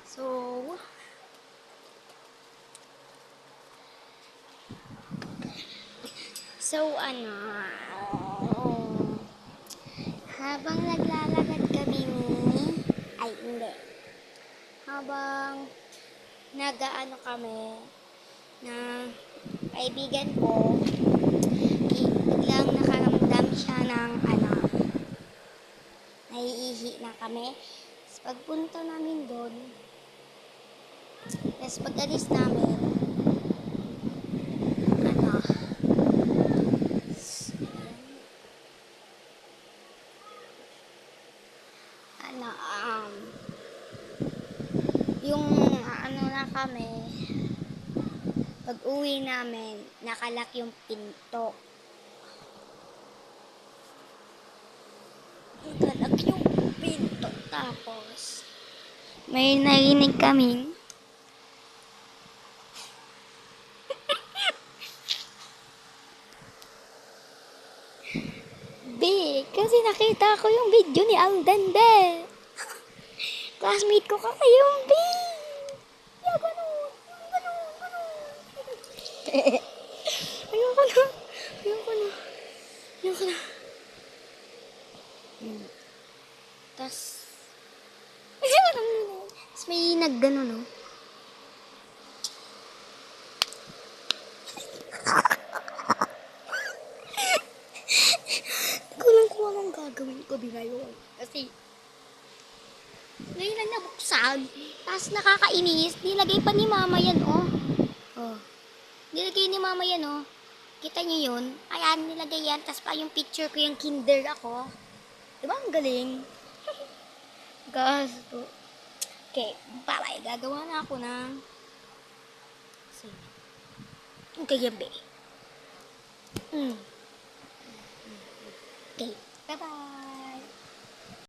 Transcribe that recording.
So, habang naglalakad kami ay hindi, habang nagaano kami na kaibigan ko, biglang nakaramdam siya ng naiihi na kami. Tapos pagpunta namin doon, tapos pag alis namin, ano, um, yung na kami, pag uwi namin, nakalak yung pinto. Nakalak yung pinto. Tapos, may narinig kaming B, kasi nakita ko yung video ni Alden be. Classmate ko kasi yung B. Yeah, ganun. Ayoko na. Ayoko na. Ayoko na. Tas, may naggano, no? Kulang ko anong gagawin ko di ngayon. Kasi, ngayon lang nabuksan. Tapos nakakainis. Nilagay pa ni mama yan, oh. Oh. Nilagay ni mama yan, oh. Kita niyo yun? Ayan, nilagay yan. Tapos pa yung picture ko yung kinder ako. Diba ang galing? Gasto. Okay, bye-bye. Gagawa na ako ng... Okay, gabi.